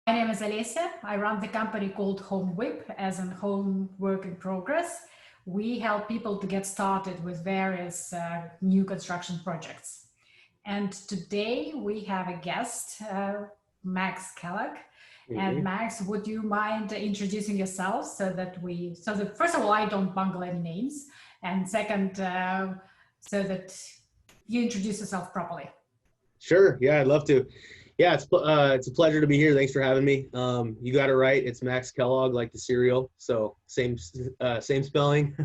My name is Olesia. I run the company called Home W.I.P as in Home Work in Progress. We help people to get started with various new construction projects. And today we have a guest, Max Kellogg. And Max, would you mind introducing yourself so that first of all, I don't bungle any names. And second, so that you introduce yourself properly. Sure. Yeah, I'd love to. Yeah, it's a pleasure to be here. Thanks for having me. You got it right. It's Max Kellogg, like the cereal. So same spelling.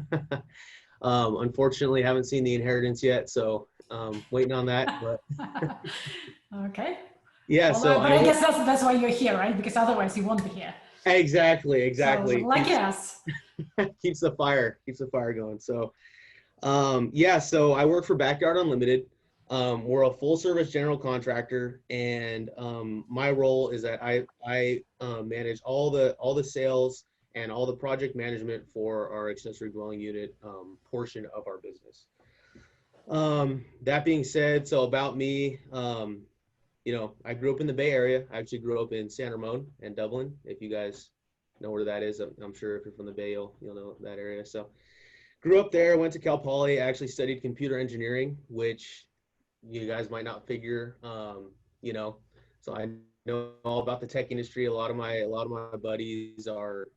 Unfortunately, haven't seen The Inheritance yet, so waiting on that. But okay. Yeah. Well, so but I guess that's why you're here, right? Because otherwise you won't be here. Exactly. So, lucky us. Keeps the fire going. So yeah. So I work for Backyard Unlimited. We're a full service general contractor, and my role is that I manage all the sales and all the project management for our accessory dwelling unit portion of our business. That being said, so about me, I grew up in the Bay Area. I actually grew up in San Ramon and Dublin. If you guys know where that is, I'm sure if you're from the Bay, you'll know that area. So grew up there, went to Cal Poly. I actually studied computer engineering, which you guys might not figure, so I know all about the tech industry. A lot of my buddies are,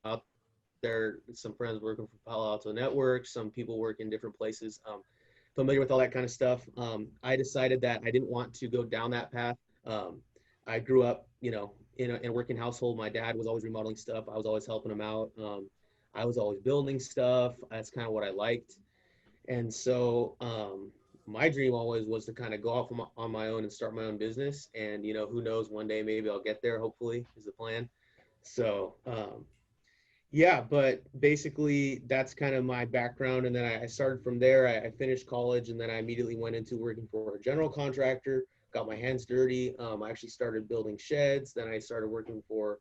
out there. Some friends working for Palo Alto Networks, some people work in different places. Familiar with all that kind of stuff. I decided that I didn't want to go down that path. I grew up, in a working household. My dad was always remodeling stuff. I was always helping him out. I was always building stuff. That's kind of what I liked. And so, my dream always was to kind of go off on my own and start my own business. And, who knows, one day maybe I'll get there, hopefully, is the plan. So, yeah, but basically that's kind of my background. And then I started from there. I finished college, and then I immediately went into working for a general contractor, got my hands dirty. I actually started building sheds. Then I started working for,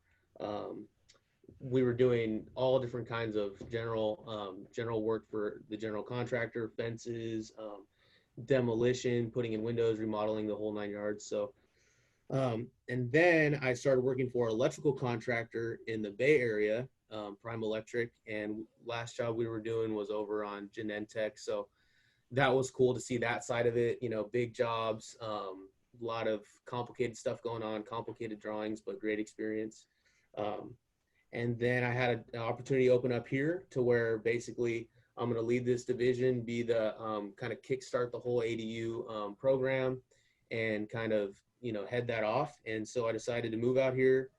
we were doing all different kinds of general work for the general contractor, fences, demolition, putting in windows, remodeling, the whole 9 yards. So, and then I started working for an electrical contractor in the Bay Area, Prime Electric. And last job we were doing was over on Genentech. So that was cool to see that side of it, big jobs, a lot of complicated stuff going on, complicated drawings, but great experience. And then I had an opportunity open up here to where basically I'm going to lead this division, be the kind of kickstart the whole ADU program, and kind of, head that off. And so I decided to move out here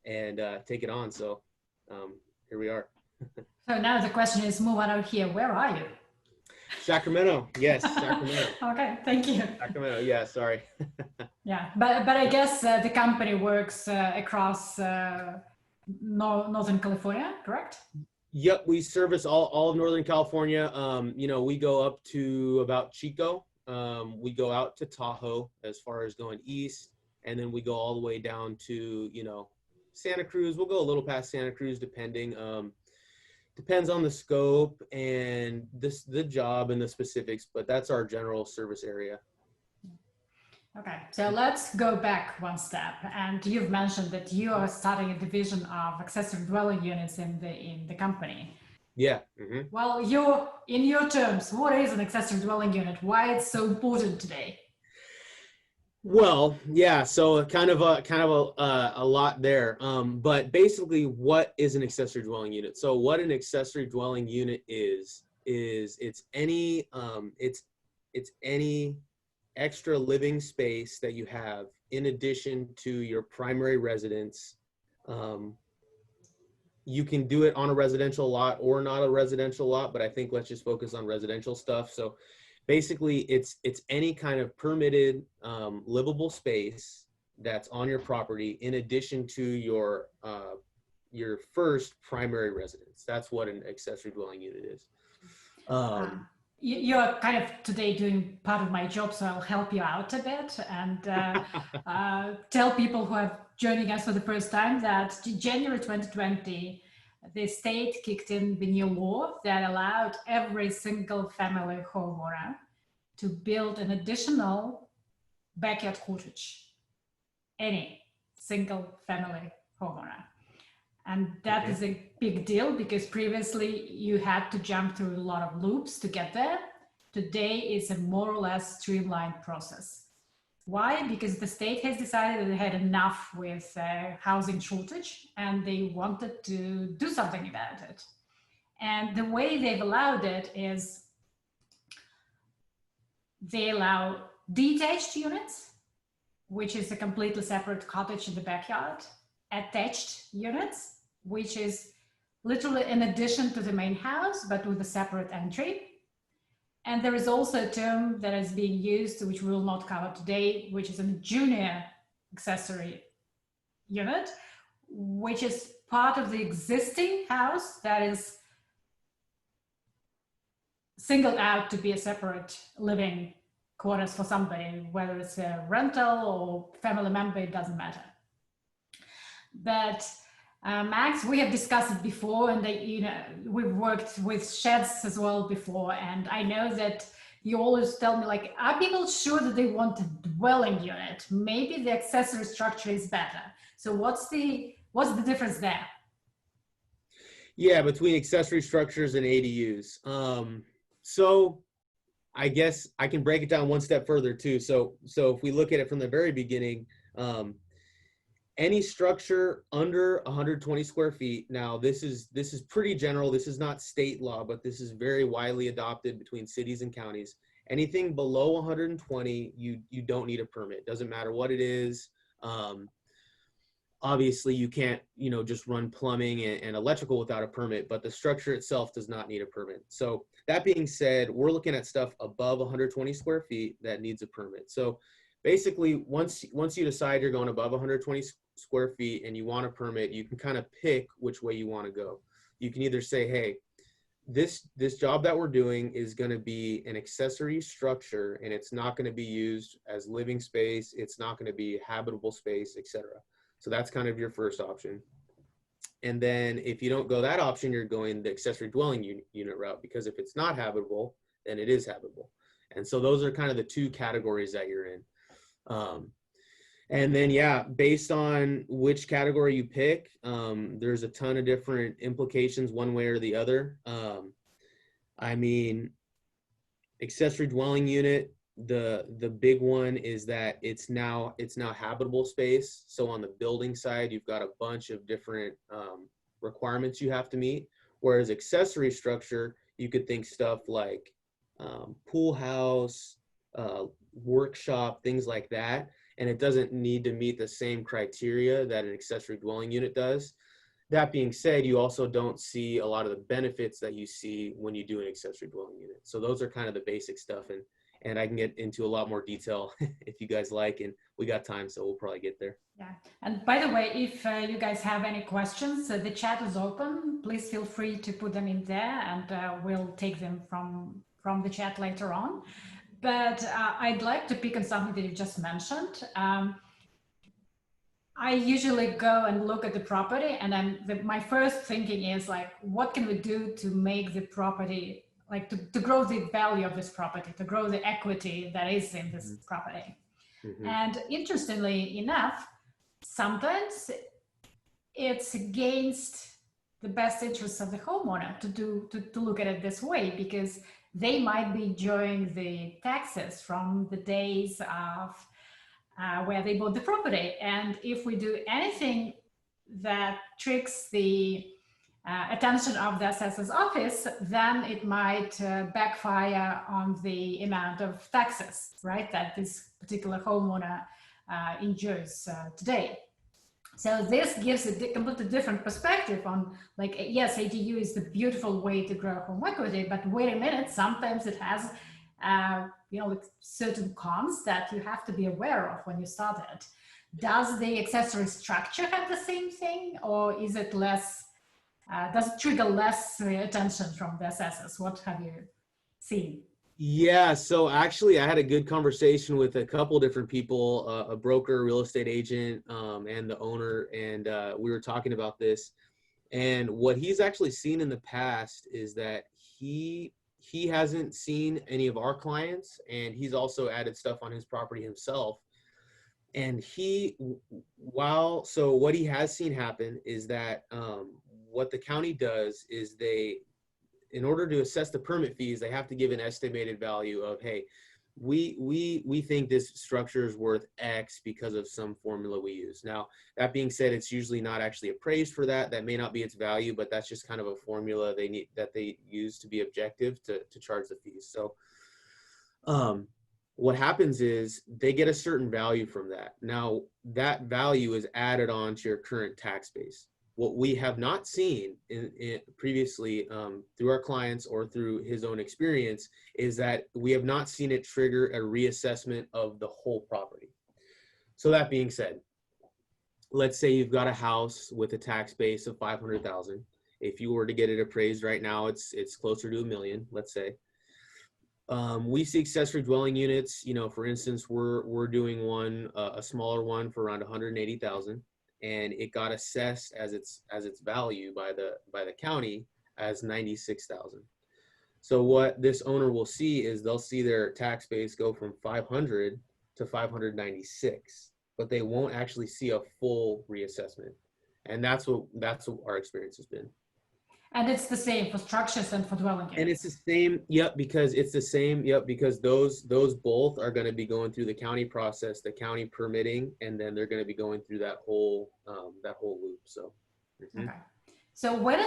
and take it on. So here we are. So now the question is, move on out here. Where are you? Sacramento. Yes, Sacramento. Okay, thank you. Sacramento. Yeah, sorry. Yeah, but I guess the company works across Northern California, correct? Yep, we service all of Northern California. We go up to about Chico. We go out to Tahoe as far as going east, and then we go all the way down to, Santa Cruz. We'll go a little past Santa Cruz, depending. Depends on the scope and the job and the specifics, but that's our general service area. Okay, so let's go back one step. And you've mentioned that you are starting a division of accessory dwelling units in the company. Yeah. Mm-hmm. Well, in your terms, what is an accessory dwelling unit? Why it's so important today? Well, yeah. So kind of a lot there. But basically, what is an accessory dwelling unit? So what an accessory dwelling unit is it's any extra living space that you have in addition to your primary residence. You can do it on a residential lot or not a residential lot, but I think let's just focus on residential stuff. So basically it's any kind of permitted livable space that's on your property in addition to your first primary residence. That's what an accessory dwelling unit is. You're kind of today doing part of my job, so I'll help you out a bit and tell people who are joining us for the first time that January 2020, the state kicked in the new law that allowed every single family homeowner to build an additional backyard cottage. Any. single family homeowner. And that is a big deal because previously you had to jump through a lot of loops to get there. Today it's a more or less streamlined process. Why? Because the state has decided that they had enough with housing shortage and they wanted to do something about it. And the way they've allowed it is they allow detached units, which is a completely separate cottage in the backyard, attached units, which is literally in addition to the main house, but with a separate entry. And there is also a term that is being used, which we will not cover today, which is a junior accessory unit, which is part of the existing house that is singled out to be a separate living quarters for somebody, whether it's a rental or family member, it doesn't matter. But Max, we have discussed it before, and we've worked with sheds as well before, and I know that you always tell me, like, are people sure that they want a dwelling unit? Maybe the accessory structure is better. So what's the difference there? Yeah, between accessory structures and ADUs. So I guess I can break it down one step further too. So if we look at it from the very beginning, any structure under 120 square feet. Now this is pretty general. This is not state law, but this is very widely adopted between cities and counties. Anything below 120, you don't need a permit. Doesn't matter what it is. Obviously you can't, just run plumbing and electrical without a permit, but the structure itself does not need a permit. So that being said, we're looking at stuff above 120 square feet that needs a permit. So basically, once you decide you're going above 120 square feet and you want a permit, you can kind of pick which way you want to go. You can either say, hey, this job that we're doing is going to be an accessory structure and it's not going to be used as living space. It's not going to be habitable space, etc. So that's kind of your first option. And then if you don't go that option, you're going the accessory dwelling unit route, because if it's not habitable, then it is habitable. And so those are kind of the two categories that you're in. And then, yeah, based on which category you pick, there's a ton of different implications one way or the other. I mean, accessory dwelling unit, the big one is that it's now habitable space. So on the building side, you've got a bunch of different requirements you have to meet. Whereas accessory structure, you could think stuff like pool house, workshop, things like that. And it doesn't need to meet the same criteria that an accessory dwelling unit does. That being said, you also don't see a lot of the benefits that you see when you do an accessory dwelling unit. So those are kind of the basic stuff. And I can get into a lot more detail if you guys like, and we got time, so we'll probably get there. Yeah. And by the way, if you guys have any questions, the chat is open. Please feel free to put them in there, and we'll take them from the chat later on. But I'd like to pick on something that you just mentioned. I usually go and look at the property, and then my first thinking is like, what can we do to make the property, like to grow the value of this property, to grow the equity that is in this property. Mm-hmm. And interestingly enough, sometimes it's against the best interests of the homeowner to look at it this way, because they might be enjoying the taxes from the days of where they bought the property. And if we do anything that tricks the attention of the assessor's office, then it might backfire on the amount of taxes, right, that this particular homeowner enjoys today. So this gives a completely different perspective on, like, yes, ADU is the beautiful way to grow home equity, but wait a minute, sometimes it has like certain cons that you have to be aware of when you start it. Does the accessory structure have the same thing, or is it less, does it trigger less attention from the assessors? What have you seen? Yeah, so actually I had a good conversation with a couple different people, a broker, real estate agent, and the owner, and we were talking about this. And what he's actually seen in the past is that he hasn't seen any of our clients, and he's also added stuff on his property himself. And so what he has seen happen is that what the county does is in order to assess the permit fees, they have to give an estimated value of, hey, we think this structure is worth X because of some formula we use. Now, that being said, it's usually not actually appraised for that. That may not be its value, but that's just kind of a formula they use to be objective to charge the fees. So what happens is they get a certain value from that. Now, that value is added on to your current tax base. What we have not seen previously through our clients or through his own experience is that we have not seen it trigger a reassessment of the whole property. So that being said, let's say you've got a house with a tax base of 500,000. If you were to get it appraised right now, it's closer to $1 million, let's say. We see accessory dwelling units, for instance, we're doing one, a smaller one for around 180,000, and it got assessed as its value by the county as 96,000. So what this owner will see is they'll see their tax base go from 500 to 596, but they won't actually see a full reassessment. And that's what our experience has been. And it's the same for structures and for dwelling units. And it's the same, because those both are going to be going through the county process, the county permitting, and then they're going to be going through that whole loop. So, okay. So when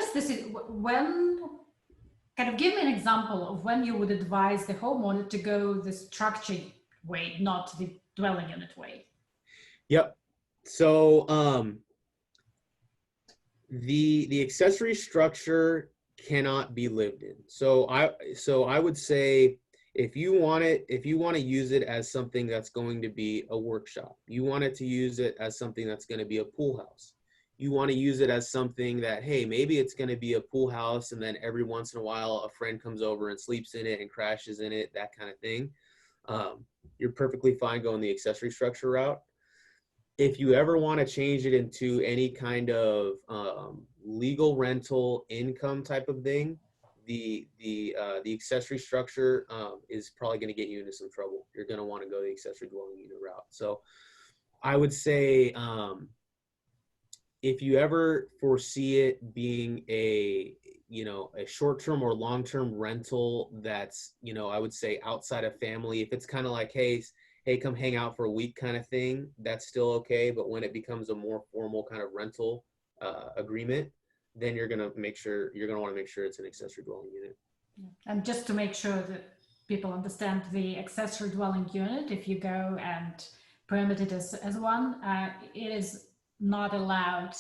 kind of give me an example of when you would advise the homeowner to go the structure way, not the dwelling unit way. Yep. So the accessory structure cannot be lived in. So I would say if you want to use it as something that's going to be a workshop, you want it to use it as something that's going to be a pool house. You want to use it as something that, hey, maybe it's going to be a pool house, and then every once in a while a friend comes over and sleeps in it and crashes in it, that kind of thing. You're perfectly fine going the accessory structure route. If you ever want to change it into any kind of legal rental income type of thing, the accessory structure is probably going to get you into some trouble. You're going to want to go the accessory dwelling unit route. So I would say if you ever foresee it being a short-term or long-term rental that's, I would say outside of family, if it's kind of like, hey, come hang out for a week kind of thing, that's still okay. But when it becomes a more formal kind of rental agreement, then you're going to want to make sure it's an accessory dwelling unit. And just to make sure that people understand the accessory dwelling unit, if you go and permit it as one, it is not allowed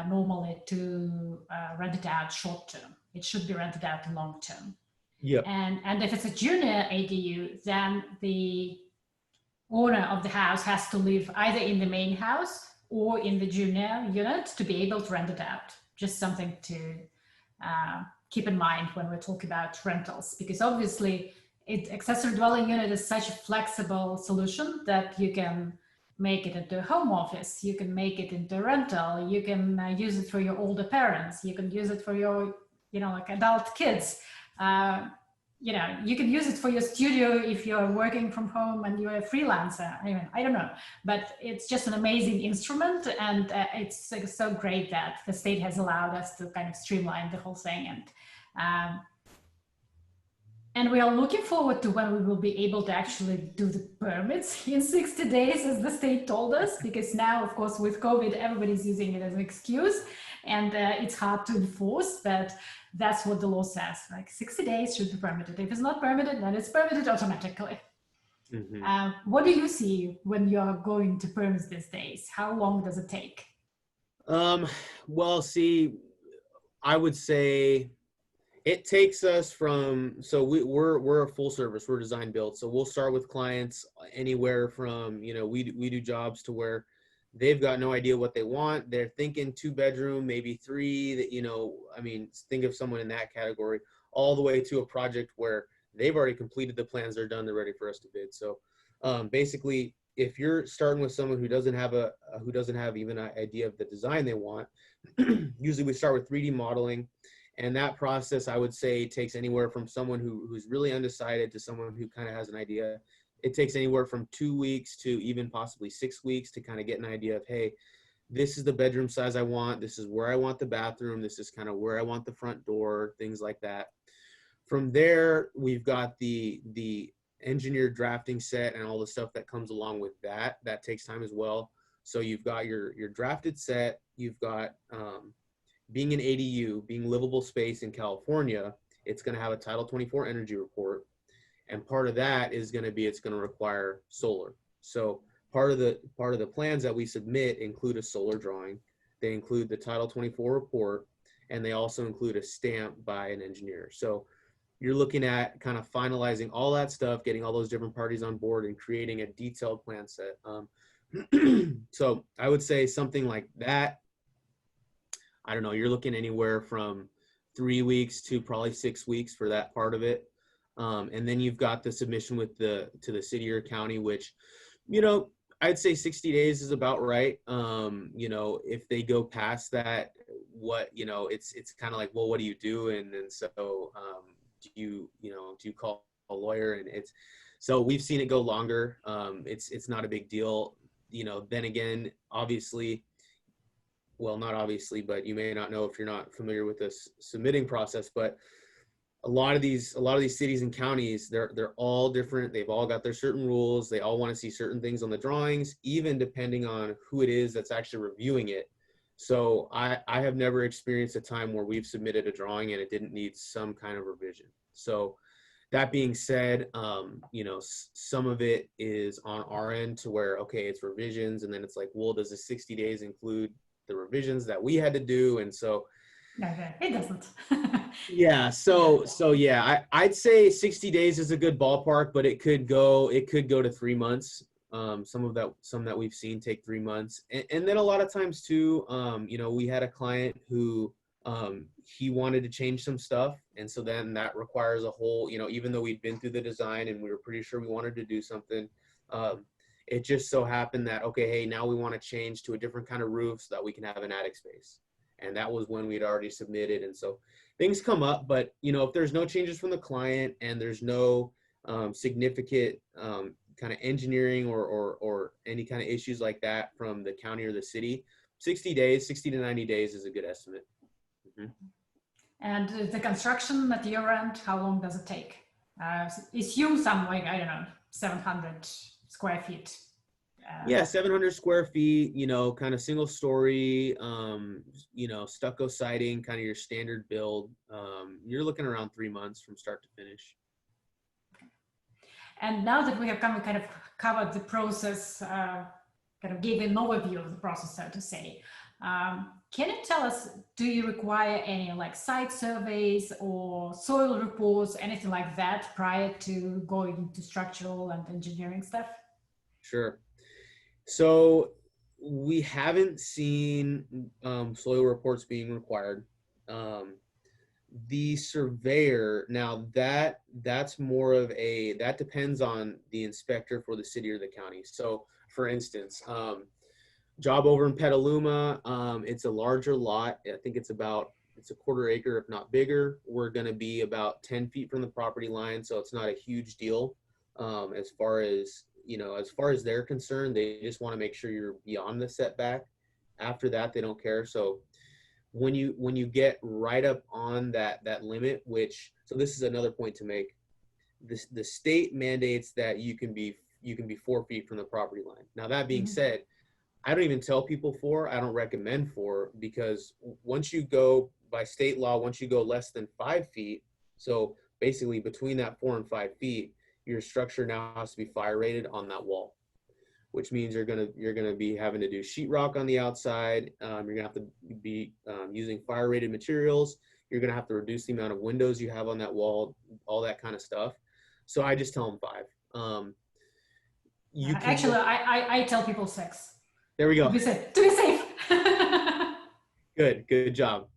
normally to rent it out short term. It should be rented out long term. Yeah. And if it's a junior ADU, then the owner of the house has to live either in the main house or in the junior unit to be able to rent it out. Just something to keep in mind when we talk about rentals, because obviously accessory dwelling unit is such a flexible solution that you can make it into a home office, you can make it into a rental, you can use it for your older parents, you can use it for your, like adult kids. You can use it for your studio if you're working from home and you're a freelancer. I don't know, but it's just an amazing instrument, and it's so great that the state has allowed us to kind of streamline the whole thing. And we are looking forward to when we will be able to actually do the permits in 60 days, as the state told us, because now, of course, with COVID, everybody's using it as an excuse, and it's hard to enforce, but that's what the law says. Like 60 days should be permitted. If it's not permitted, then it's permitted automatically. Mm-hmm. What do you see when you're going to permits these days? How long does it take? Well, see, I would say it takes us we're a full service, we're design build. So we'll start with clients anywhere from, we do jobs to where they've got no idea what they want. They're thinking 2-bedroom, maybe 3, that, think of someone in that category, all the way to a project where they've already completed the plans, they're done, they're ready for us to bid. So basically, if you're starting with someone who doesn't have even an idea of the design they want, usually we start with 3D modeling. And that process, I would say, takes anywhere from someone who's really undecided to someone who kind of has an idea. it takes anywhere from 2 weeks to even possibly 6 weeks to kind of get an idea of, hey, this is the bedroom size I want. This is where I want the bathroom. This is kind of where I want the front door, things like that. From there, we've got the engineered drafting set and all the stuff that comes along with that. That takes time as well. So you've got your drafted set. You've got being an ADU, being livable space in California, it's going to have a Title 24 energy report. And part of that is going to be, it's going to require solar. So part of the plans that we submit include a solar drawing. They include the Title 24 report, and they also include a stamp by an engineer. So you're looking at kind of finalizing all that stuff, getting all those different parties on board and creating a detailed plan set. So I would say something like that. I don't know, you're looking anywhere from 3 weeks to probably 6 weeks for that part of it. And then you've got the submission with to the city or county, which, you know, I'd say 60 days is about right. You know, if they go past that, what, you know, it's kind of like, well, what do you do? And so do you call a lawyer? And so we've seen it go longer. It's not a big deal. You know, then again, obviously, well, not obviously, but you may not know if you're not familiar with this submitting process, but a lot of these cities and counties, they're all different. They've all got their certain rules. They all want to see certain things on the drawings, even depending on who it is that's actually reviewing it. So I have never experienced a time where we've submitted a drawing and it didn't need some kind of revision. So that being said, you know, some of it is on our end to where, okay, it's revisions. And then it's like, well, does the 60 days include the revisions that we had to do? And so okay, it doesn't. yeah, so yeah, I'd say 60 days is a good ballpark, but it could go to 3 months. Some that we've seen take 3 months. And then a lot of times too, you know, we had a client who he wanted to change some stuff, and so then that requires a whole, you know, even though we'd been through the design and we were pretty sure we wanted to do something, it just so happened that, okay, hey, now we want to change to a different kind of roof so that we can have an attic space. And that was when we'd already submitted. And so things come up, but you know, if there's no changes from the client and there's no significant kind of engineering or any kind of issues like that from the county or the city, 60 to 90 days is a good estimate. Mm-hmm. And the construction at your end, how long does it take? Assume some, like, I don't know, 700 square feet. Yeah, 700 square feet, you know, kind of single story, you know, stucco siding, kind of your standard build. You're looking around 3 months from start to finish. And now that we have kind of covered the process, kind of gave an overview of the process, so to say, can you tell us, do you require any like site surveys or soil reports, anything like that prior to going into structural and engineering stuff? Sure. So we haven't seen soil reports being required. The surveyor, now that's more of that depends on the inspector for the city or the county. So for instance, job over in Petaluma, it's a larger lot. I think it's a quarter acre, if not bigger. We're going to be about 10 feet from the property line. So it's not a huge deal. As far as, you know, as far as they're concerned, they just want to make sure you're beyond the setback. After that, they don't care. So when you get right up on that limit, which, so this is another point to make, the state mandates that you can be 4 feet from the property line. Now, that being said, I don't even tell people 4. I don't recommend 4, because once you go by state law, once you go less than 5 feet, so basically between that 4 and 5 feet, your structure now has to be fire rated on that wall, which means you're gonna be having to do sheetrock on the outside. You're gonna have to be using fire rated materials. You're gonna have to reduce the amount of windows you have on that wall, all that kind of stuff. So I just tell them 5. Actually, I tell people 6. There we go. To be safe. Good job.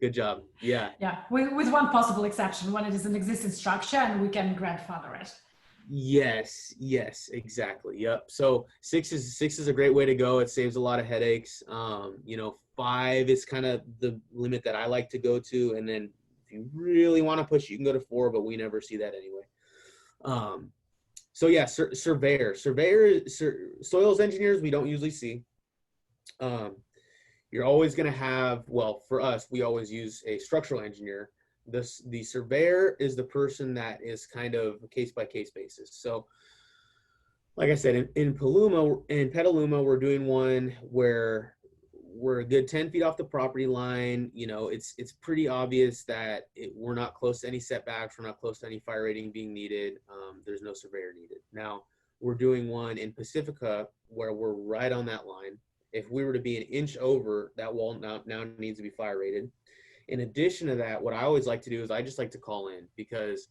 Yeah. Yeah, with one possible exception, when it is an existing structure and we can grandfather it. Yes, exactly. Yep. So 6 is a great way to go. It saves a lot of headaches. You know, 5 is kind of the limit that I like to go to. And then if you really want to push, you can go to 4, but we never see that anyway. So yeah, soils engineers we don't usually see. Um, you're always going to have, well, for us, we always use a structural engineer. The surveyor is the person that is kind of a case by case basis. So like I said, in Petaluma, we're doing one where we're a good 10 feet off the property line. You know, it's pretty obvious that we're not close to any setbacks. We're not close to any fire rating being needed. There's no surveyor needed. Now, we're doing one in Pacifica where we're right on that line. If we were to be an inch over, that wall now needs to be fire rated. In addition to that, what I always like to do is I just like to call in because,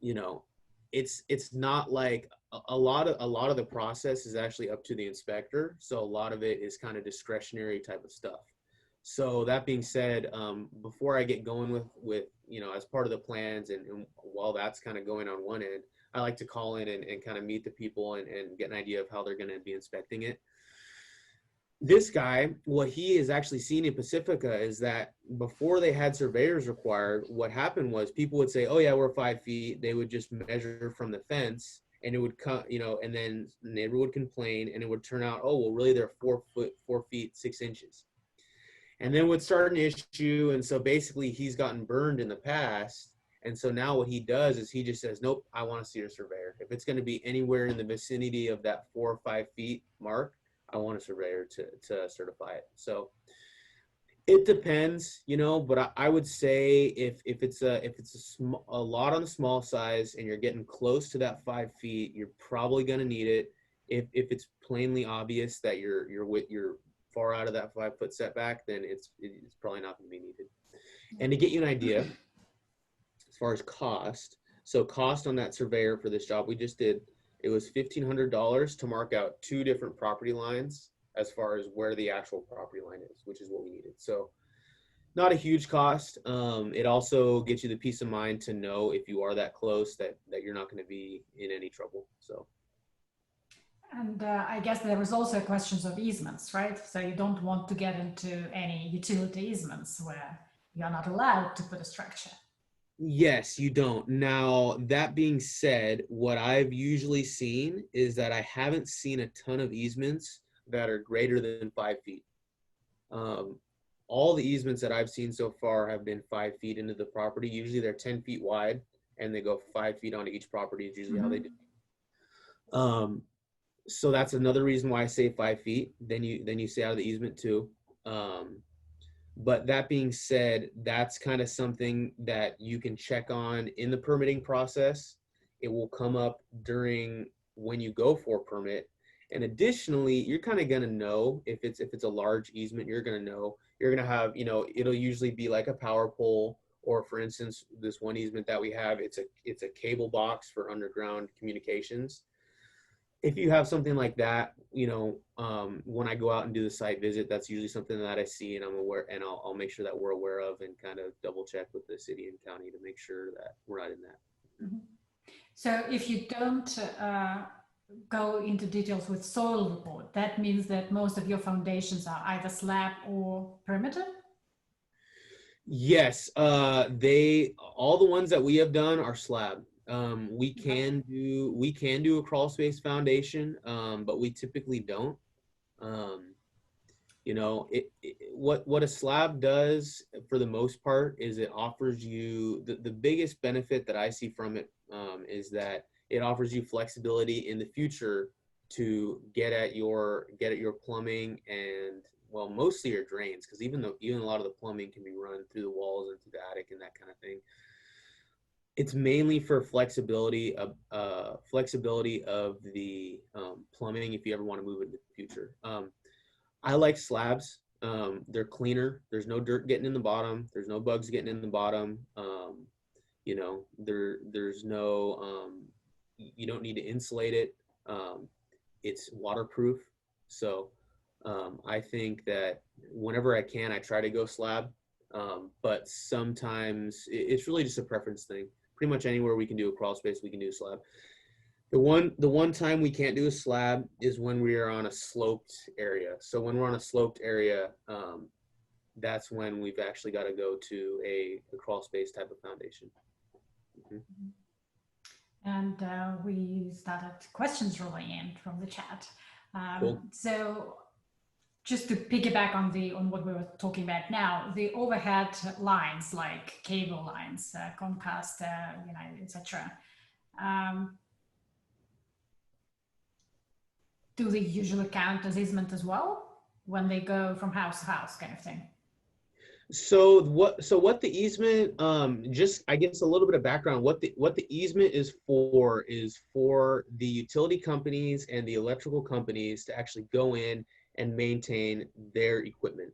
you know, it's not like a lot of the process is actually up to the inspector. So a lot of it is kind of discretionary type of stuff. So that being said, before I get going with you know, as part of the plans and while that's kind of going on one end, I like to call in and kind of meet the people and get an idea of how they're going to be inspecting it. This guy, what he has actually seen in Pacifica is that before they had surveyors required, what happened was people would say, oh yeah, we're 5 feet. They would just measure from the fence and it would come, you know, and then the neighbor would complain and it would turn out, oh, well, really they're 4 feet, 6 inches. And then would start an issue. And so basically he's gotten burned in the past. And so now what he does is he just says, nope, I want to see a surveyor. If it's going to be anywhere in the vicinity of that 4 or 5 feet mark, I want a surveyor to certify it. So it depends, you know, but I would say if it's a lot on the small size and you're getting close to that 5 feet, you're probably going to need it. If it's plainly obvious that you're far out of that 5 foot setback, then it's probably not going to be needed. And to get you an idea as far as cost, so cost on that surveyor for this job we just did, it was $1,500 to mark out 2 different property lines as far as where the actual property line is, which is what we needed. So not a huge cost. It also gets you the peace of mind to know if you are that close that you're not going to be in any trouble. So. And I guess there was also questions of easements, right? So you don't want to get into any utility easements where you're not allowed to put a structure. Yes, you don't. Now, that being said, what I've usually seen is that I haven't seen a ton of easements that are greater than 5 feet. All the easements that I've seen so far have been 5 feet into the property. Usually they're 10 feet wide and they go 5 feet onto each property is usually how they do. So that's another reason why I say 5 feet. Then you stay out of the easement too. But that being said, that's kind of something that you can check on in the permitting process. It will come up during when you go for a permit. And additionally, you're kind of going to know if it's a large easement, you're going to know. You're going to have, you know, it'll usually be like a power pole, or for instance, this one easement that we have, it's a cable box for underground communications. If you have something like that, you know, when I go out and do the site visit, that's usually something that I see and I'm aware, and I'll make sure that we're aware of and kind of double check with the city and county to make sure that we're not in that. Mm-hmm. So if you don't go into details with soil report, that means that most of your foundations are either slab or perimeter? Yes, all the ones that we have done are slab. We can do a crawl space foundation, but we typically don't. You know, what a slab does for the most part is it offers you the biggest benefit that I see from it is that it offers you flexibility in the future to get at your plumbing and, well, mostly your drains, because even a lot of the plumbing can be run through the walls and through the attic and that kind of thing. It's mainly for flexibility of the plumbing if you ever want to move it in the future. I like slabs. They're cleaner. There's no dirt getting in the bottom. There's no bugs getting in the bottom. You know, there's no, you don't need to insulate it. It's waterproof. So I think that whenever I can, I try to go slab. But sometimes it's really just a preference thing. Pretty much anywhere we can do a crawl space, we can do a slab. The one time we can't do a slab is when we are on a sloped area. So when we're on a sloped area, that's when we've actually got to go to a crawl space type of foundation. Mm-hmm. And we started questions rolling in from the chat. Cool. So just to piggyback on what we were talking about now, the overhead lines like cable lines, Comcast, United, etc. Do they usually count as easement as well when they go from house to house, kind of thing? So what the easement, just I guess a little bit of background, what the easement is for the utility companies and the electrical companies to actually go in and maintain their equipment.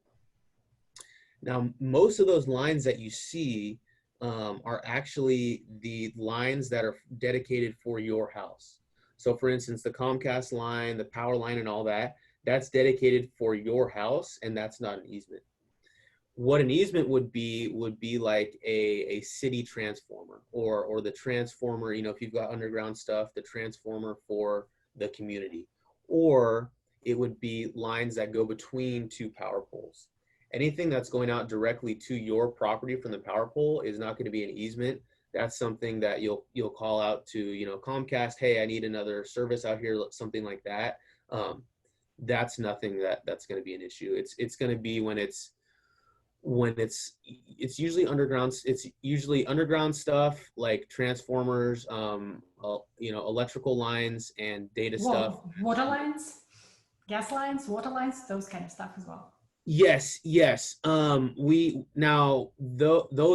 Now, most of those lines that you see are actually the lines that are dedicated for your house. So for instance, the Comcast line, the power line and all that, that's dedicated for your house, and that's not an easement. What an easement would be like a city transformer or the transformer, you know, if you've got underground stuff, the transformer for the community, or it would be lines that go between two power poles. Anything that's going out directly to your property from the power pole is not going to be an easement. That's something that you'll call out to, you know, Comcast, hey, I need another service out here, something like that. That's nothing that's going to be an issue. It's going to be when it's usually underground. It's usually underground stuff like transformers, you know, electrical lines and data stuff. Water lines, gas lines, water lines, those kind of stuff as well. Yes. Those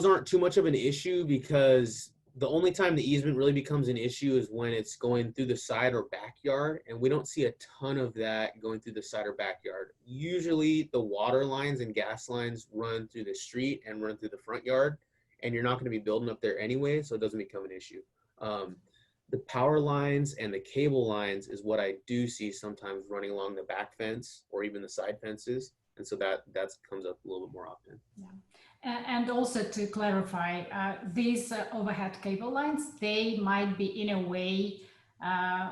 aren't too much of an issue because the only time the easement really becomes an issue is when it's going through the side or backyard, and we don't see a ton of that going through the side or backyard. Usually the water lines and gas lines run through the street and run through the front yard, and you're not going to be building up there anyway, so it doesn't become an issue. The power lines and the cable lines is what I do see sometimes running along the back fence or even the side fences. And so that comes up a little bit more often. Yeah. And also to clarify, these overhead cable lines, they might be in a way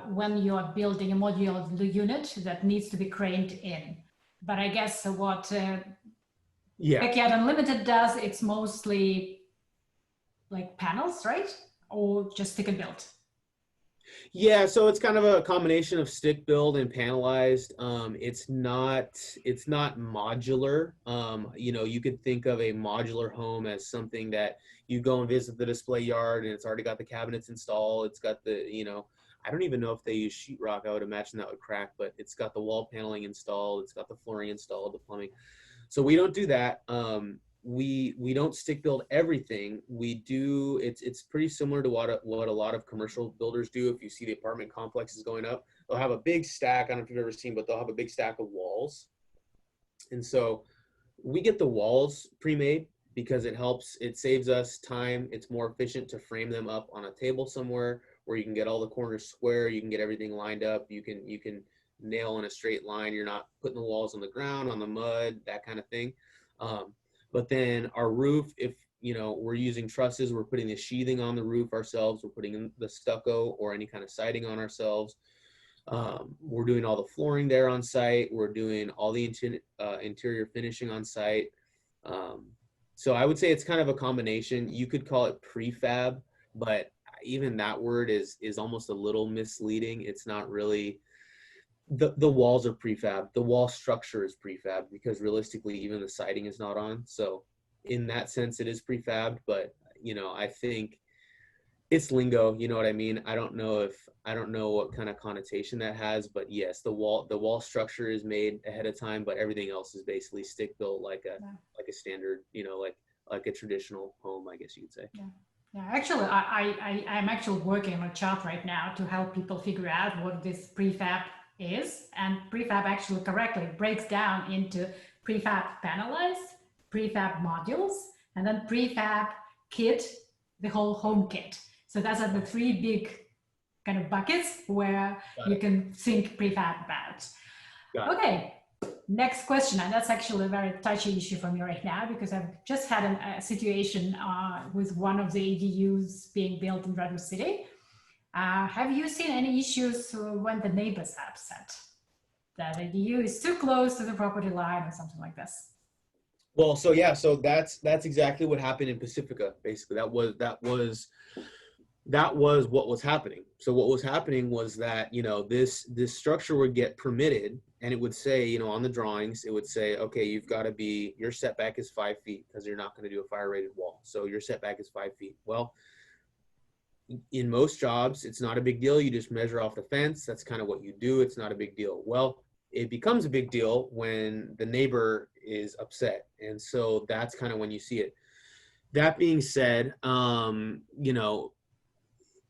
when you are building a modular unit that needs to be craned in. But I guess what Backyard Unlimited does, it's mostly like panels, right? Or just stick and build? Yeah, so it's kind of a combination of stick build and panelized. It's not modular. You know, you could think of a modular home as something that you go and visit the display yard and it's already got the cabinets installed. It's got the, you know, I don't even know if they use sheetrock. I would imagine that would crack, but it's got the wall paneling installed. It's got the flooring installed, the plumbing. So we don't do that. We don't stick build everything. We do, it's pretty similar to what a lot of commercial builders do. If you see the apartment complexes going up, they'll have a big stack. I don't know if you've ever seen, but they'll have a big stack of walls. And so we get the walls pre-made because it saves us time. It's more efficient to frame them up on a table somewhere where you can get all the corners square, you can get everything lined up, you can nail in a straight line. You're not putting the walls on the ground, on the mud, that kind of thing. But then our roof, if, you know, we're using trusses, we're putting the sheathing on the roof ourselves, we're putting in the stucco or any kind of siding on ourselves. We're doing all the flooring there on site. We're doing all the interior finishing on site. So I would say it's kind of a combination. You could call it prefab, but even that word is almost a little misleading. It's not really. The walls are prefab. The wall structure is prefab because realistically, even the siding is not on. So in that sense, it is prefab, but you know, I think it's lingo, you know what I mean? I don't know what kind of connotation that has, but yes, the wall structure is made ahead of time, but everything else is basically stick built like a standard, you know, like a traditional home, I guess you could say. Yeah, actually, I'm actually working on a chart right now to help people figure out what this prefab is, and prefab actually correctly breaks down into prefab panelized, prefab modules, and then prefab kit, the whole home kit. So those are the three big kind of buckets where you can think prefab about. Okay, next question, and that's actually a very touchy issue for me right now because I've just had a situation with one of the ADUs being built in Redwood City. Have you seen any issues when the neighbors are upset that the ADU is too close to the property line or something like this? Well, so yeah, so that's exactly what happened in Pacifica. Basically, that was that was what was happening. So what was happening was that, this structure would get permitted, and it would say, on the drawings, it would say, okay, your setback is 5 feet because you're not going to do a fire rated wall. So your setback is 5 feet. Well, in most jobs, it's not a big deal. You just measure off the fence. That's kind of what you do. It's not a big deal. Well, it becomes a big deal when the neighbor is upset. And so that's kind of when you see it. That being said,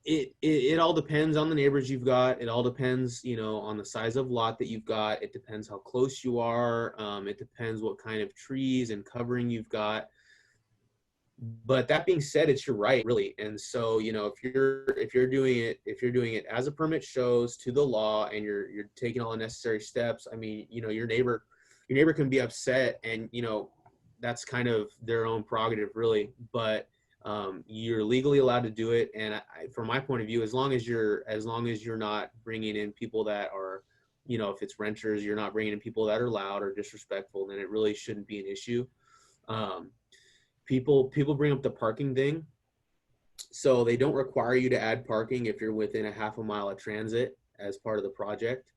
it all depends on the neighbors you've got. It all depends, on the size of lot that you've got. It depends how close you are. It depends what kind of trees and covering you've got. But that being said, it's your right, really. And so, if you're doing it as a permit shows to the law, and you're taking all the necessary steps, I mean, your neighbor can be upset, and that's kind of their own prerogative, really. But you're legally allowed to do it. And from my point of view, as long as you're not bringing in people that are, if it's renters, you're not bringing in people that are loud or disrespectful, then it really shouldn't be an issue. People bring up the parking thing. So they don't require you to add parking if you're within a half a mile of transit as part of the project.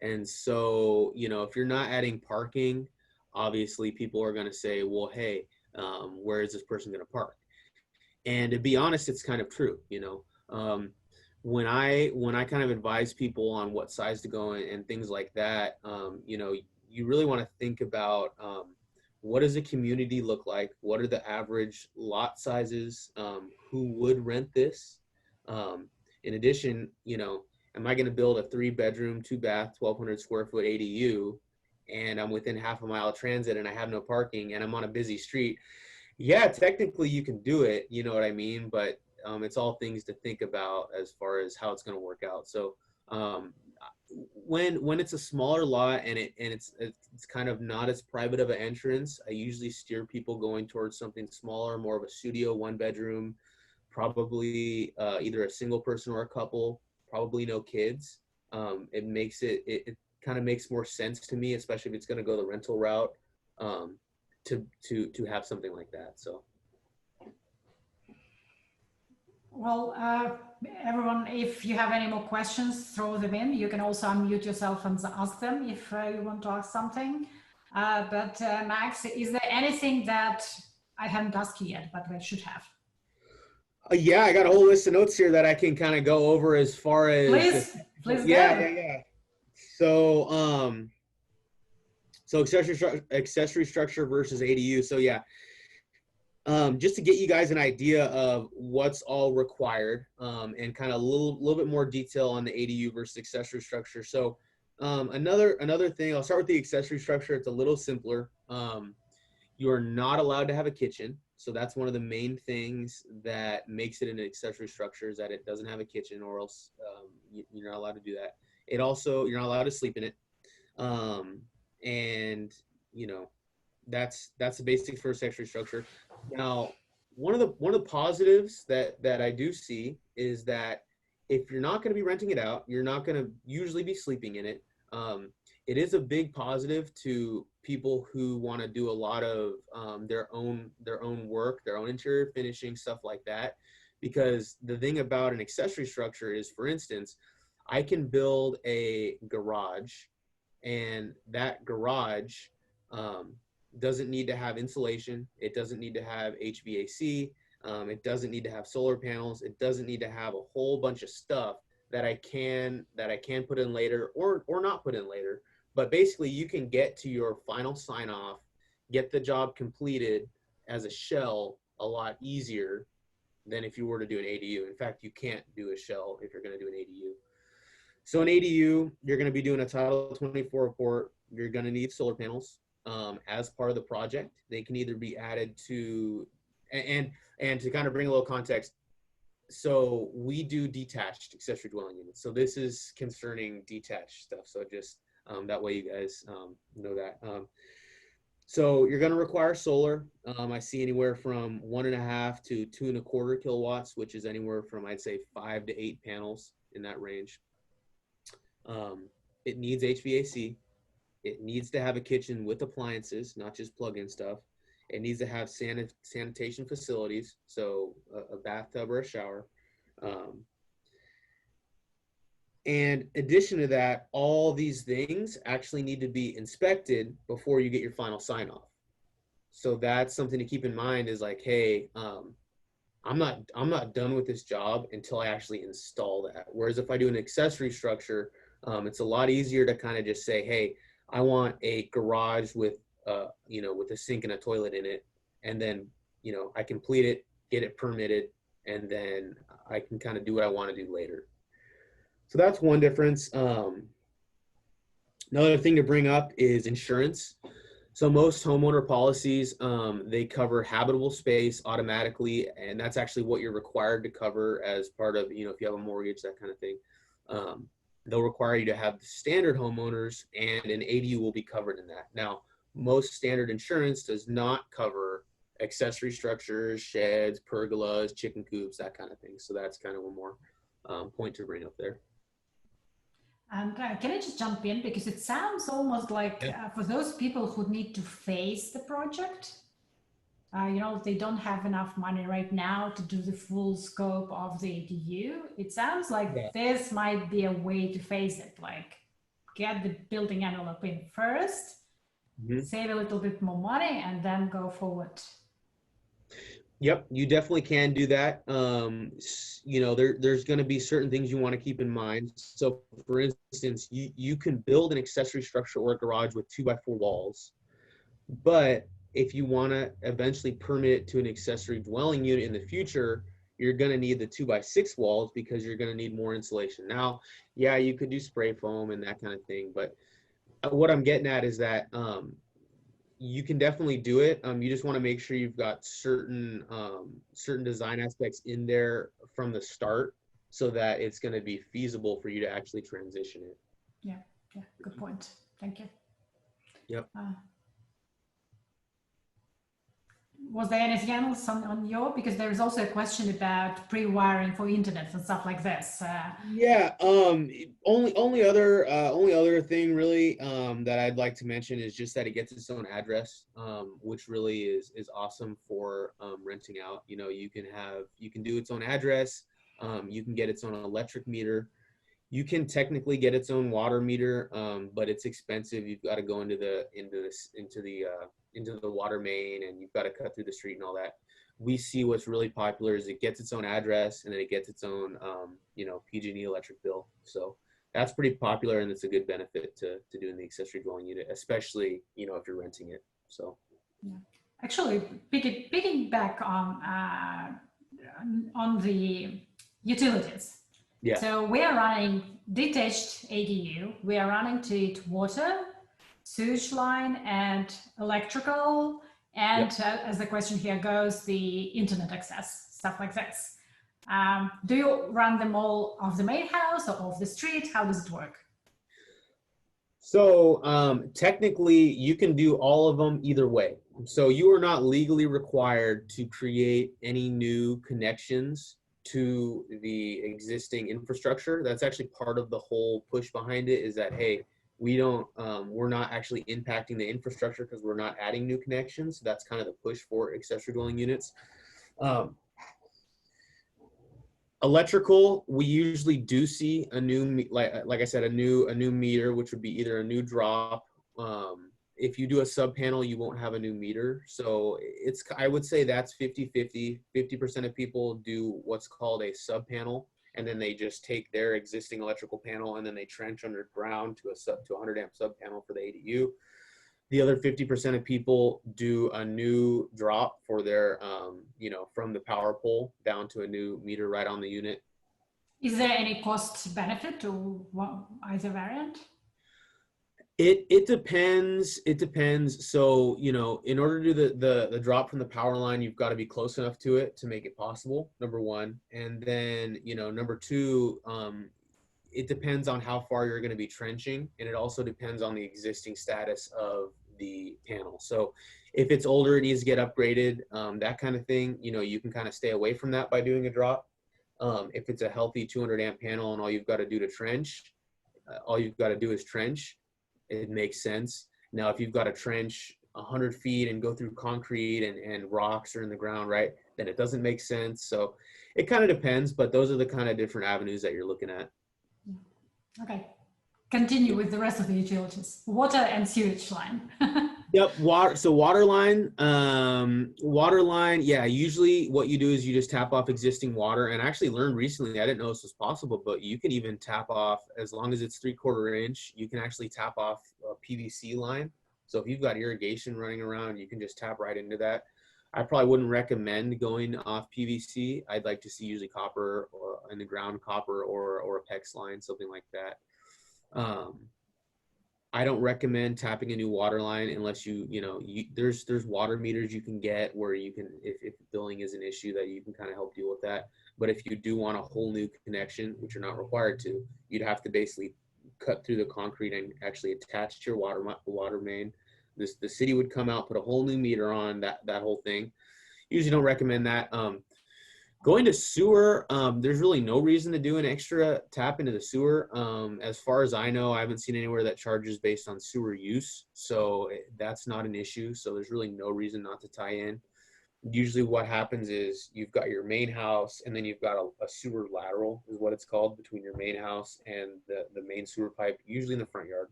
And so, if you're not adding parking, obviously people are going to say, well, hey, where is this person going to park? And to be honest, it's kind of true. When I kind of advise people on what size to go in and things like that, you really want to think about, what does a community look like? What are the average lot sizes? Who would rent this? In addition, am I going to build a 3-bedroom, 2-bath, 1,200 square foot ADU, and I'm within half a mile of transit and I have no parking and I'm on a busy street? Yeah, technically you can do it, you know what I mean? But it's all things to think about as far as how it's going to work out. So when it's a smaller lot and it's kind of not as private of an entrance, I usually steer people going towards something smaller, more of a studio, 1-bedroom, probably either a single person or a couple, probably no kids. It makes it kind of makes more sense to me, especially if it's going to go the rental route, to have something like that. So. Well, everyone, if you have any more questions, throw them in. You can also unmute yourself and ask them if you want to ask something. But Max, is there anything that I haven't asked you yet, but I should have? Yeah, I got a whole list of notes here that I can kind of go over as far as. Please yeah. So accessory structure versus ADU. So yeah. Just to get you guys an idea of what's all required, and kind of a little bit more detail on the ADU versus accessory structure. So another thing, I'll start with the accessory structure. It's a little simpler. You are not allowed to have a kitchen. So that's one of the main things that makes it an accessory structure, is that it doesn't have a kitchen, or else you're not allowed to do that. It also, you're not allowed to sleep in it. And that's the basics for accessory structure. Now, one of the positives that I do see is that if you're not going to be renting it out, you're not going to usually be sleeping in it. It is a big positive to people who want to do a lot of their own work, their own interior finishing, stuff like that. Because the thing about an accessory structure is, for instance, I can build a garage, and that garage doesn't need to have insulation. It doesn't need to have HVAC. It doesn't need to have solar panels. It doesn't need to have a whole bunch of stuff that I can put in later or not put in later. But basically, you can get to your final sign off, get the job completed as a shell a lot easier than if you were to do an ADU. In fact, you can't do a shell if you're going to do an ADU. So an ADU, you're going to be doing a Title 24 report. You're going to need solar panels as part of the project. They can either be added to, and to kind of bring a little context, so we do detached accessory dwelling units. So this is concerning detached stuff. So just that way you guys know that. So you're going to require solar. I see anywhere from 1.5 to 2.25 kilowatts, which is anywhere from, I'd say, 5 to 8 panels, in that range. It needs HVAC. It needs to have a kitchen with appliances, not just plug-in stuff. It needs to have sanitation facilities, so a bathtub or a shower. Um, and addition to that, all these things actually need to be inspected before you get your final sign off. So that's something to keep in mind is like, hey, I'm not done with this job until I actually install that. Whereas if I do an accessory structure, it's a lot easier to kind of just say, hey, I want a garage with with a sink and a toilet in it, and then I complete it, get it permitted, and then I can kind of do what I want to do later. So that's one difference. Another thing to bring up is insurance. So most homeowner policies, they cover habitable space automatically, and that's actually what you're required to cover as part of, if you have a mortgage, that kind of thing. They'll require you to have the standard homeowners, and an ADU will be covered in that. Now, most standard insurance does not cover accessory structures, sheds, pergolas, chicken coops, that kind of thing. So that's kind of one more point to bring up there. And can I just jump in? Because it sounds almost like for those people who need to face the project, they don't have enough money right now to do the full scope of the ADU. It sounds like this might be a way to face it, like get the building envelope in first, save a little bit more money, and then go forward. Yep, you definitely can do that. There's going to be certain things you want to keep in mind. So, for instance, you can build an accessory structure or a garage with 2x4 walls, but if you want to eventually permit it to an accessory dwelling unit in the future, you're going to need the 2x6 walls because you're going to need more insulation. Now, yeah, you could do spray foam and that kind of thing, but what I'm getting at is that you can definitely do it. You just want to make sure you've got certain design aspects in there from the start so that it's going to be feasible for you to actually transition it. Yeah, good point. Thank you. Yep. Was there anything else on your, because there is also a question about pre-wiring for internet and stuff like this. Only other thing really that I'd like to mention is just that it gets its own address, which really is awesome for renting out. You can do its own address. You can get its own electric meter. You can technically get its own water meter, but it's expensive. You've got to go into the water main, and you've got to cut through the street and all that. We see what's really popular is it gets its own address, and then it gets its own PG&E electric bill. So that's pretty popular, and it's a good benefit to doing the accessory dwelling unit, especially if you're renting it. So actually, picking back on the utilities. Yeah. So we are running detached ADU. We are running to it water, sewage line, and electrical, and as the question here goes, the internet access, stuff like this. Do you run them all off the main house or off the street? How does it work? So technically, you can do all of them either way. So you are not legally required to create any new connections to the existing infrastructure. That's actually part of the whole push behind it, is that, hey, we're not actually impacting the infrastructure because we're not adding new connections. That's kind of the push for accessory dwelling units. Electrical, we usually do see a new, like I said, a new meter, which would be either a new drop. If you do a sub panel, you won't have a new meter. So I would say that's 50-50. 50% of people do what's called a sub panel, and then they just take their existing electrical panel and then they trench underground to a 100 amp sub panel for the ADU. The other 50% of people do a new drop for their, from the power pole down to a new meter right on the unit. Is there any cost benefit to either variant? It depends. It depends. So, in order to do the drop from the power line, you've got to be close enough to it to make it possible, number one. And then, number two, it depends on how far you're going to be trenching. And it also depends on the existing status of the panel. So if it's older, it needs to get upgraded, that kind of thing, you can kind of stay away from that by doing a drop. If it's a healthy 200 amp panel and all you've got to do to trench, all you've got to do is trench, it makes sense. Now, if you've got to trench 100 feet and go through concrete and rocks are in the ground, right? then it doesn't make sense. So it kind of depends, but those are the kind of different avenues that you're looking at. Okay. Continue with the rest of the utilities. Water and sewage line. Yep, water. So water line. Yeah, usually what you do is you just tap off existing water. And I actually learned recently, I didn't know this was possible, but you can even tap off, as long as it's 3/4 inch, you can actually tap off a PVC line. So if you've got irrigation running around, you can just tap right into that. I probably wouldn't recommend going off PVC. I'd like to see usually copper or in the ground, copper or a PEX line, something like that. I don't recommend tapping a new water line unless there's water meters you can get where you can, if billing is an issue, that you can kind of help deal with that. But if you do want a whole new connection, which you're not required to, you'd have to basically cut through the concrete and actually attach to your water main. The city would come out, put a whole new meter on that whole thing. Usually don't recommend that. Going to sewer, there's really no reason to do an extra tap into the sewer. As far as I know, I haven't seen anywhere that charges based on sewer use. So that's not an issue. So there's really no reason not to tie in. Usually what happens is you've got your main house and then you've got a sewer lateral is what it's called between your main house and the main sewer pipe, usually in the front yard.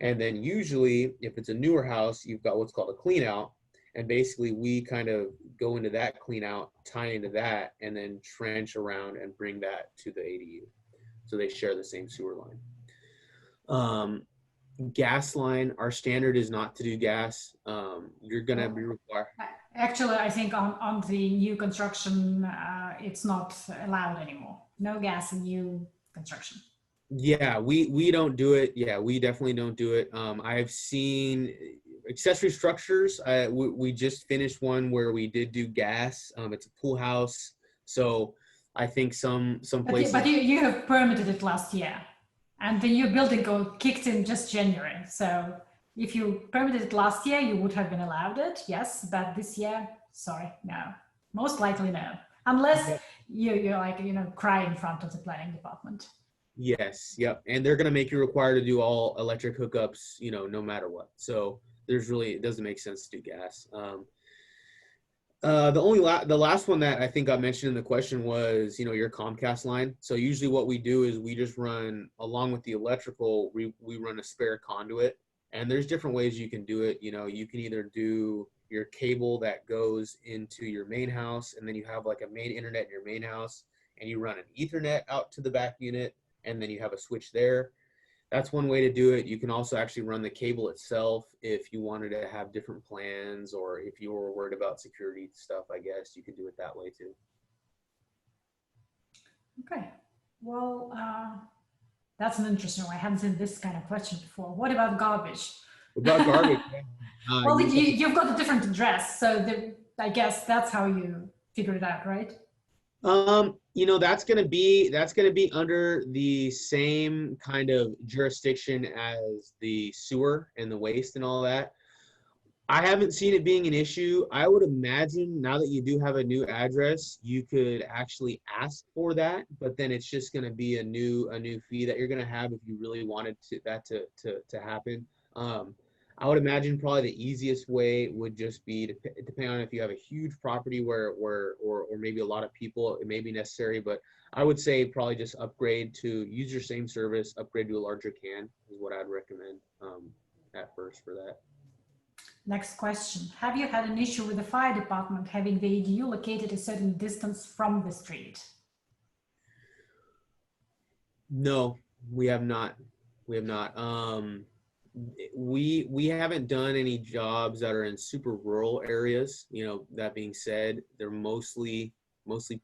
And then usually if it's a newer house, you've got what's called a clean out. And basically we kind of go into that clean out, tie into that, and then trench around and bring that to the ADU. So they share the same sewer line. Gas line, our standard is not to do gas. You're gonna be required. Actually, I think on the new construction, it's not allowed anymore. No gas in new construction. Yeah, we don't do it. Yeah, we definitely don't do it. I've seen accessory structures. We just finished one where we did do gas. It's a pool house. So I think some places. But you have permitted it last year, and the new building code kicked in just January. So if you permitted it last year, you would have been allowed it, yes. But this year, sorry, no. Most likely no, unless you're like cry in front of the planning department. Yes, yep, and they're gonna make you required to do all electric hookups, no matter what. So it doesn't make sense to do gas. The last one that I think got mentioned in the question was, your Comcast line. So usually what we do is we just run, along with the electrical, we run a spare conduit, and there's different ways you can do it. You can either do your cable that goes into your main house, and then you have like a main internet in your main house, and you run an Ethernet out to the back unit, and then you have a switch there. That's one way to do it. You can also actually run the cable itself if you wanted to have different plans, or if you were worried about security stuff, I guess you could do it that way too. Okay, well, that's an interesting one. I haven't seen this kind of question before. What about garbage? About garbage? Well, you've got a different address, so I guess that's how you figure it out, right? That's gonna be under the same kind of jurisdiction as the sewer and the waste and all that. I haven't seen it being an issue. I would imagine now that you do have a new address, you could actually ask for that, but then it's just gonna be a new fee that you're gonna have if you really wanted that to happen. I would imagine probably the easiest way would just be depending on if you have a huge property or maybe a lot of people, it may be necessary, but I would say probably just upgrade to use your same service, upgrade to a larger can is what I'd recommend at first for that. Next question. Have you had an issue with the fire department having the ADU located a certain distance from the street? No, we have not. We have not. We haven't done any jobs that are in super rural areas. That being said, they're mostly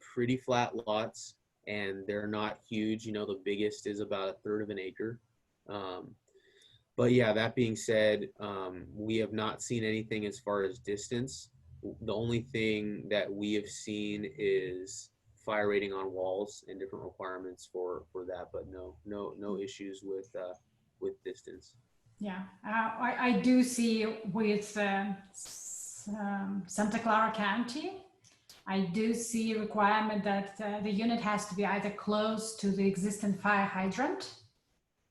pretty flat lots, and they're not huge. The biggest is about 1/3 of an acre. But yeah, that being said, we have not seen anything as far as distance. The only thing that we have seen is fire rating on walls and different requirements for that, but no issues with distance. Yeah, I do see with Santa Clara County, I do see a requirement that the unit has to be either close to the existing fire hydrant,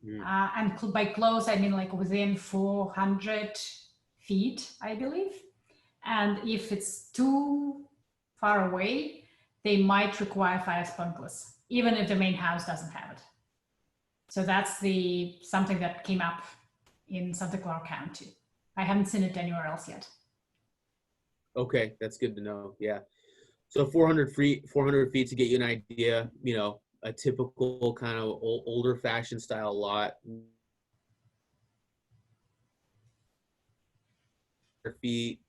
and by close I mean like within 400 feet, I believe. And if it's too far away, they might require fire sprinklers, even if the main house doesn't have it. So that's something that came up in Santa Clara County. I haven't seen it anywhere else yet. Okay, that's good to know. Yeah. So 400 feet to get you an idea, a typical kind of older fashioned style lot. Feet,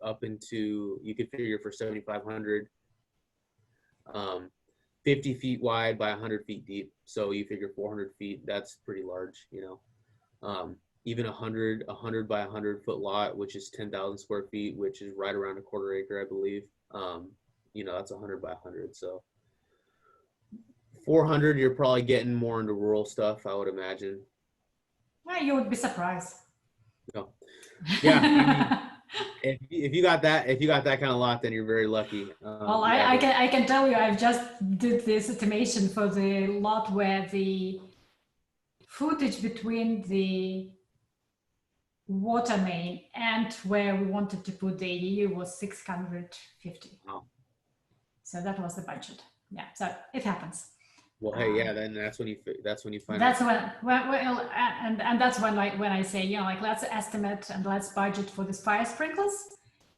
up into, you could figure for 7,500, 50 feet wide by 100 feet deep. So you figure 400 feet, that's pretty large, even 100 by 100 foot lot, which is 10,000 square feet, which is right around a quarter acre, I believe. That's 100 by 100. So 400, you're probably getting more into rural stuff, I would imagine. Yeah, you would be surprised. No. Yeah. I mean, if you got that kind of lot, then you're very lucky. Well, I can tell you, I've just did this estimation for the lot where the footage between the water main and where we wanted to put the ADU was 650. Wow. So that was the budget. Yeah, so it happens. Well, hey, yeah, then that's when you find that's out. And that's when I say, let's estimate and let's budget for these fire sprinklers.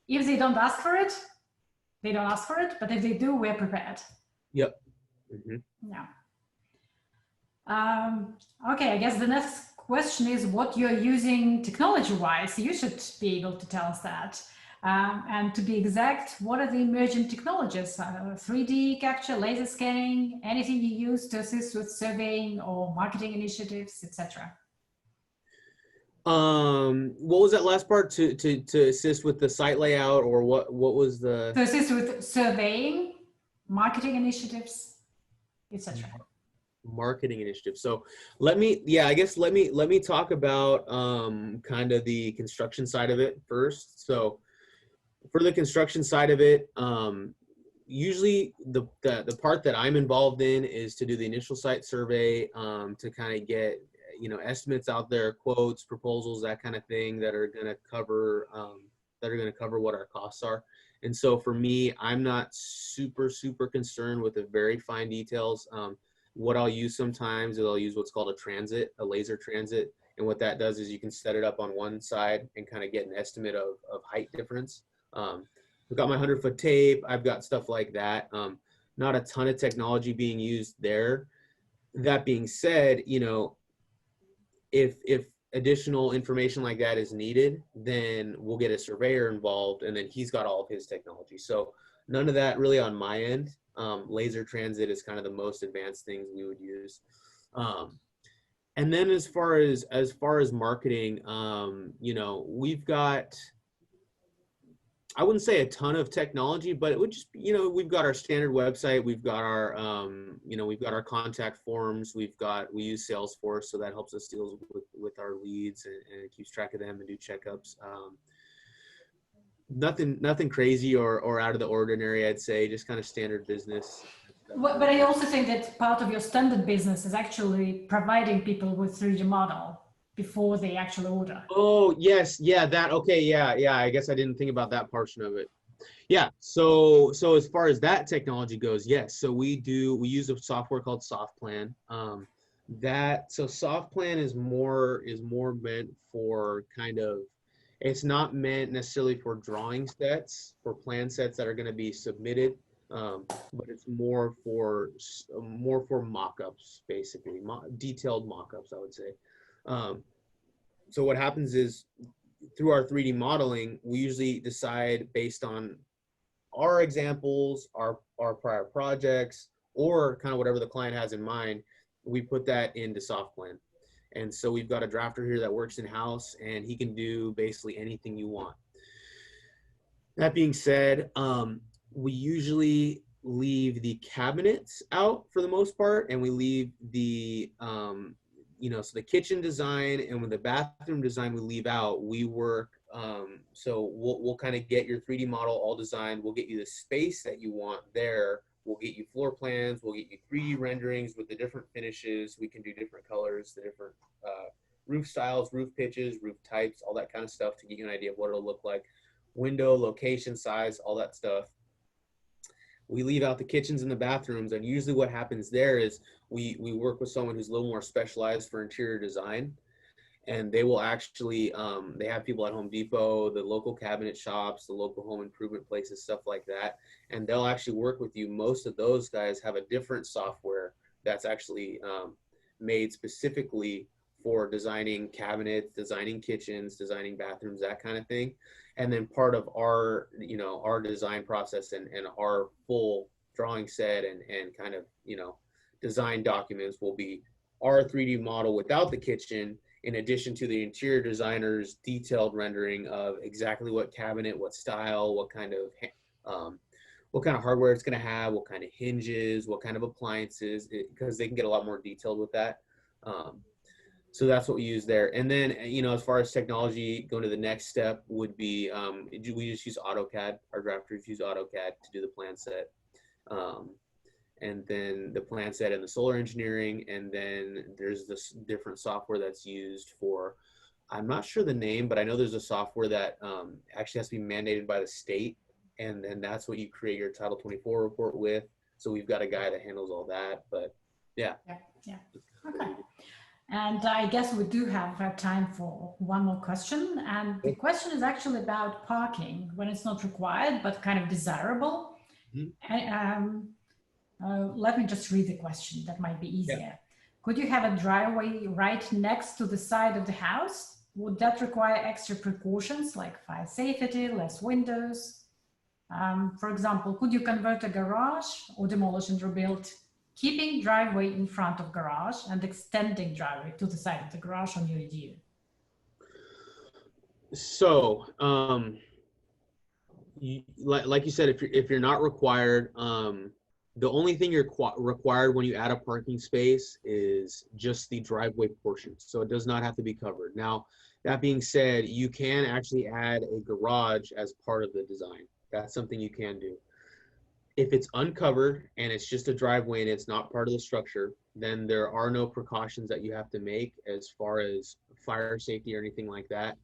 If they don't ask for it, they don't ask for it. But if they do, we're prepared. Yep. Mm-hmm. Yeah. Okay, I guess the next question is what you're using technology-wise. You should be able to tell us that. And to be exact, what are the emerging technologies? 3D capture, laser scanning, anything you use to assist with surveying or marketing initiatives, etc. What was that last part? To assist with the site layout, or what was the? To assist with surveying, marketing initiatives, etc. Marketing initiatives. So let me talk about kind of the construction side of it first. So for the construction side of it, usually the part that I'm involved in is to do the initial site survey, to kind of get estimates out there, quotes, proposals, that kind of thing that are going to cover what our costs are. And so for me, I'm not super concerned with the very fine details. What I'll use sometimes is I'll use what's called a laser transit. And what that does is you can set it up on one side and kind of get an estimate of height difference. I've got my 100-foot tape. I've got stuff like that. Not a ton of technology being used there. That being said, if additional information like that is needed, then we'll get a surveyor involved, and then he's got all of his technology. So none of that really on my end. Laser transit is kind of the most advanced things we would use. And then as far as marketing, we've got, I wouldn't say a ton of technology, but it would just, we've got our standard website, we've got our contact forms, we use Salesforce, so that helps us deal with our leads and keeps track of them and do checkups. Nothing crazy or out of the ordinary, I'd say, just kind of standard business. But I also think that part of your standard business is actually providing people with 3D model before they actually order. Oh, yes. Yeah, that. Okay. Yeah. I guess I didn't think about that portion of it. Yeah. So as far as that technology goes, yes. So we use a software called SoftPlan. So SoftPlan is more meant for kind of, it's not meant necessarily for drawing sets, for plan sets that are going to be submitted, but it's more for mock-ups, basically, detailed mock-ups, I would say. So what happens is through our 3D modeling, we usually decide based on our examples, our prior projects, or kind of whatever the client has in mind, we put that into SoftPlan. And so we've got a drafter here that works in-house, and he can do basically anything you want. That being said, we usually leave the cabinets out for the most part, and we leave the, so the kitchen design and with the bathroom design we leave out. We work, so we'll kind of get your 3D model all designed. We'll get you the space that you want there. We'll get you floor plans. We'll get you 3D renderings with the different finishes. We can do different colors, the different roof styles, roof pitches, roof types, all that kind of stuff to get you an idea of what it'll look like. Window, location, size, all that stuff. We leave out the kitchens and the bathrooms, and usually what happens there is we work with someone who's a little more specialized for interior design, and they will actually they have people at Home Depot, the local cabinet shops, the local home improvement places, stuff like that, and they'll actually work with you. Most of those guys have a different software that's actually made specifically for designing cabinets, designing kitchens, designing bathrooms, that kind of thing. And then part of our, our design process and our full drawing set and kind of, design documents will be our 3D model without the kitchen, in addition to the interior designer's detailed rendering of exactly what cabinet, what style, what kind of hardware it's going to have, what kind of hinges, what kind of appliances, because they can get a lot more detailed with that. So that's what we use there. And then, as far as technology, going to the next step would be, we just use AutoCAD. Our drafters use AutoCAD to do the plan set. And then the plan set and the solar engineering. And then there's this different software that's used for, I'm not sure the name, but I know there's a software that actually has to be mandated by the state. And then that's what you create your Title 24 report with. So we've got a guy that handles all that, but yeah. Yeah. Okay. And I guess we do have time for one more question. And the question is actually about parking when it's not required, but kind of desirable. Mm-hmm. Let me just read the question. That might be easier. Yeah. Could you have a driveway right next to the side of the house? Would that require extra precautions like fire safety, less windows? For example, could you convert a garage or demolish and rebuild, keeping driveway in front of garage and extending driveway to the side of the garage on your ADU? So, like you said, if you're not required, the only thing you're required when you add a parking space is just the driveway portion. So it does not have to be covered. Now, that being said, you can actually add a garage as part of the design. That's something you can do. If it's uncovered and it's just a driveway and it's not part of the structure, then there are no precautions that you have to make as far as fire safety or anything like that.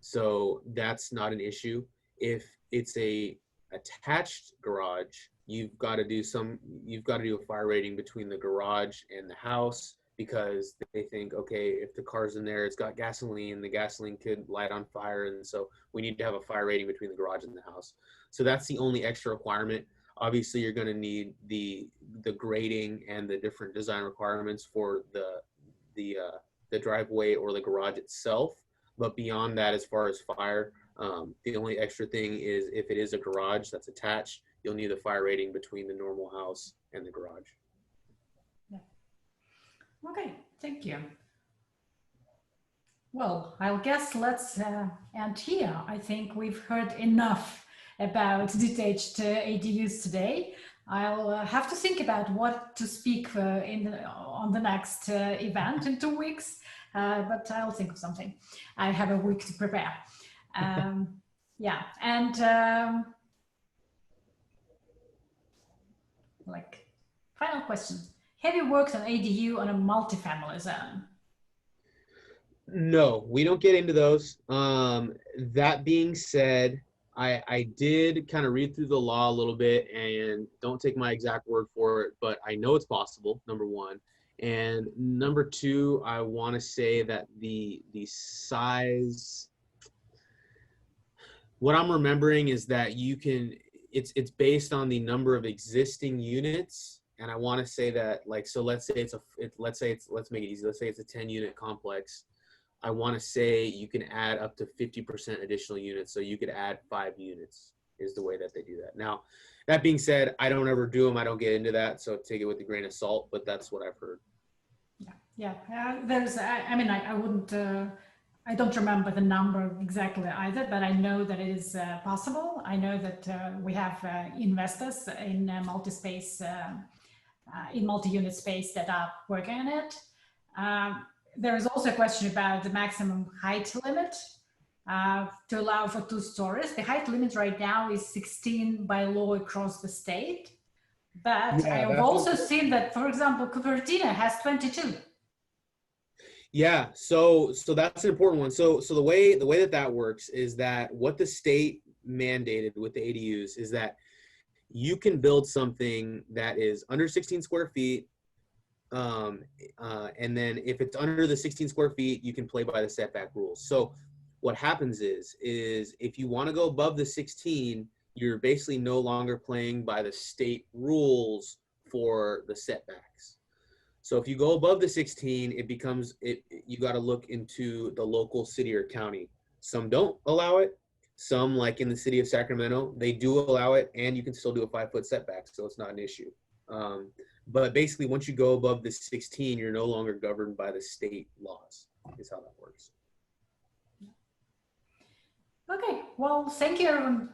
So that's not an issue. If it's a attached garage, you've got to do a fire rating between the garage and the house, because they think, okay, if the car's in there, it's got gasoline, the gasoline could light on fire, and so we need to have a fire rating between the garage and the house. So that's the only extra requirement. Obviously, you're going to need the grading and the different design requirements for the driveway or the garage itself. But beyond that, as far as fire, the only extra thing is if it is a garage that's attached, you'll need a fire rating between the normal house and the garage. Yeah. Okay, thank you. Well, I guess let's end here. I think we've heard enough about detached ADUs today. I'll have to think about what to speak on the next event in 2 weeks, but I'll think of something. I have a week to prepare. Yeah, and like final question. Have you worked on ADU on a multifamily zone? No, we don't get into those. That being said, I did kind of read through the law a little bit, and don't take my exact word for it, but I know it's possible, number one. And number two, I want to say that the size, what I'm remembering is that it's based on the number of existing units. And I want to say that, like, so let's make it easy. Let's say it's a 10 unit complex. I want to say you can add up to 50% additional units. So you could add 5 units is the way that they do that. Now, that being said, I don't ever do them. I don't get into that. So take it with a grain of salt, but that's what I've heard. Yeah. I wouldn't, I don't remember the number exactly either, but I know that it is possible. I know that we have investors in multi-space, in multi-unit space that are working on it. There is also a question about the maximum height limit to allow for 2 stories. The height limit right now is 16 by law across the state. But yeah, I have also seen that, for example, Cupertino has 22. Yeah, so that's an important one. So the way that works is that what the state mandated with the ADUs is that you can build something that is under 16 square feet. And then if it's under the 16 square feet, you can play by the setback rules. So what happens is if you want to go above the 16, you're basically no longer playing by the state rules for the setbacks. So if you go above the 16, it becomes, you got to look into the local city or county. Some don't allow it. Some, like in the city of Sacramento, they do allow it, and you can still do a 5-foot setback, so it's not an issue. But basically, once you go above the 16, you're no longer governed by the state laws, is how that works. Okay, well, thank you everyone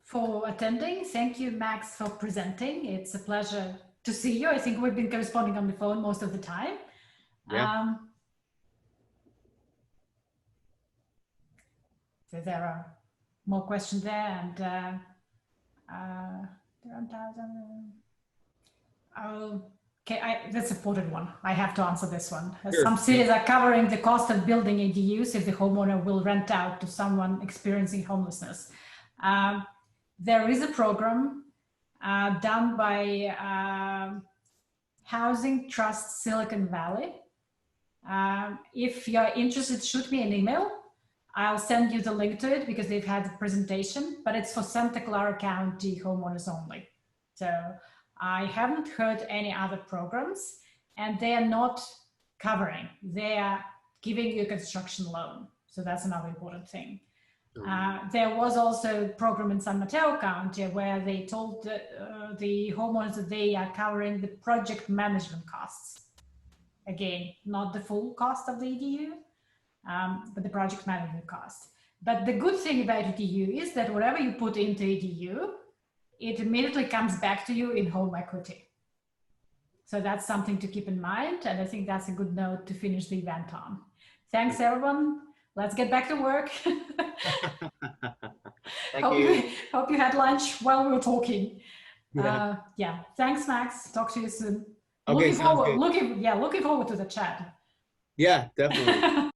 for attending. Thank you, Max, for presenting. It's a pleasure to see you. I think we've been corresponding on the phone most of the time. Yeah. So there are more questions there, and that's a important one. I have to answer this one. Sure. Some cities are covering the cost of building ADUs if the homeowner will rent out to someone experiencing homelessness. There is a program done by Housing Trust Silicon Valley. If you're interested, shoot me an email. I'll send you the link to it because they've had a presentation, but it's for Santa Clara County homeowners only. So I haven't heard any other programs, and they are not covering. They are giving you a construction loan. So that's another important thing. There was also a program in San Mateo County where they told the homeowners that they are covering the project management costs. Again, not the full cost of the EDU, but the project management cost. But the good thing about EDU is that whatever you put into EDU, it immediately comes back to you in home equity. So that's something to keep in mind. And I think that's a good note to finish the event on. Thanks, everyone. Let's get back to work. Hope you had lunch while we were talking. Yeah. Thanks, Max. Talk to you soon. Okay, looking forward to the chat. Yeah, definitely.